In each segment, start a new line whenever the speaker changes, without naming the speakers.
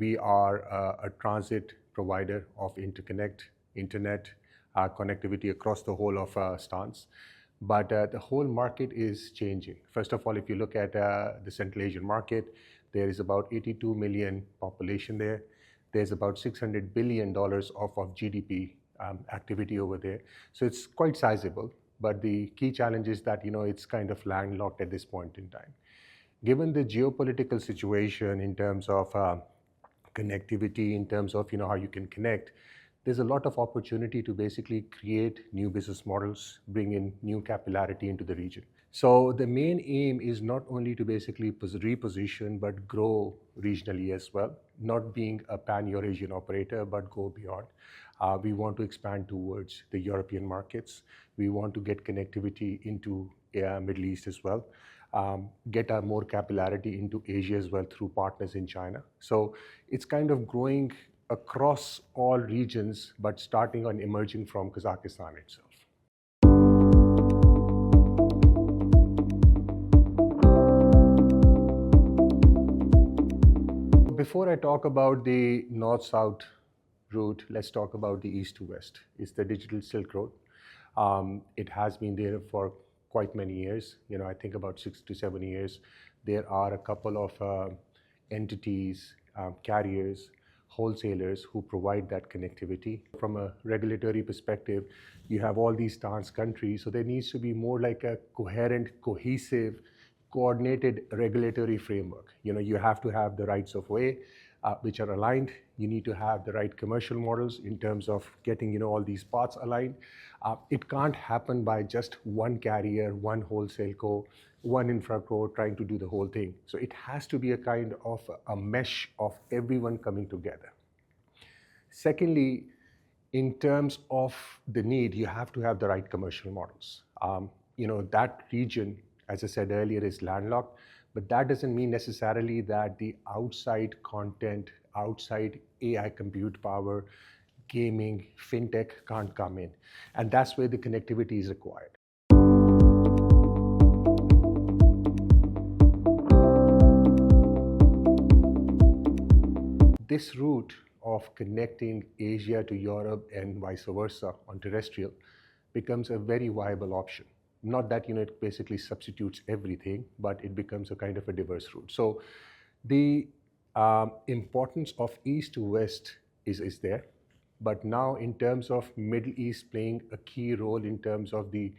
we are a transit provider of internet connectivity across the whole of stance. But the whole market is changing. First of all, if you look at the Central Asian market, there is about 82 million population there. There's about $600 billion of GDP activity over there. So it's quite sizable. But the key challenge is that, it's kind of landlocked at this point in time. Given the geopolitical situation in terms of connectivity, in terms of, how you can connect, there's a lot of opportunity to basically create new business models, bring in new capillarity into the region. So the main aim is not only to basically reposition, but grow regionally as well, not being a pan-Eurasian operator, but go beyond. We want to expand towards the European markets. We want to get connectivity into Middle East as well, get more capillarity into Asia as well through partners in China. So it's kind of growing across all regions, but starting on emerging from Kazakhstan itself. Before I talk about the north-south route, let's talk about the east to west. It's the digital Silk Road. It has been there for quite many years. I think about 6 to 7 years. There are a couple of entities, carriers, wholesalers who provide that connectivity. From a regulatory perspective, you have all these trans countries, so there needs to be more like a coherent, cohesive, coordinated regulatory framework. You have to have the rights of way, which are aligned. You need to have the right commercial models in terms of getting all these parts aligned. It can't happen by just one carrier, one wholesale co, one infra co trying to do the whole thing. So it has to be a kind of a mesh of everyone coming together. Secondly, in terms of the need, you have to have the right commercial models. That region, as I said earlier, is landlocked, but that doesn't mean necessarily that the outside content, outside AI compute power, gaming, fintech can't come in. And that's where the connectivity is required. This route of connecting Asia to Europe and vice versa on terrestrial becomes a very viable option. Not that it basically substitutes everything, but it becomes a kind of a diverse route. So the importance of east to west is there. But now in terms of Middle East playing a key role in terms of the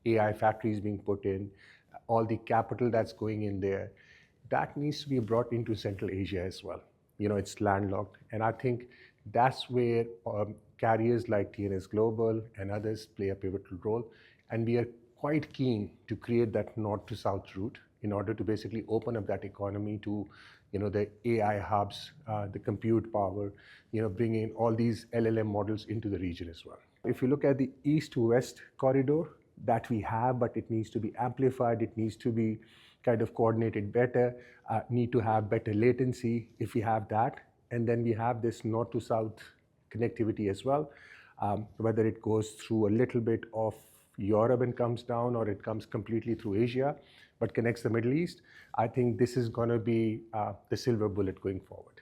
AI factories being put in, all the capital that's going in there, that needs to be brought into Central Asia as well. It's landlocked. And I think that's where carriers like TNS Global and others play a pivotal role. And we are quite keen to create that north to south route in order to basically open up that economy to the AI hubs, the compute power, bringing in all these LLM models into the region as well. If you look at the east to west corridor that we have, but it needs to be amplified, it needs to be kind of coordinated better, need to have better latency if we have that. And then we have this north to south connectivity as well, whether it goes through a little bit of Europe and comes down, or it comes completely through Asia, but connects the Middle East. I think this is going to be the silver bullet going forward.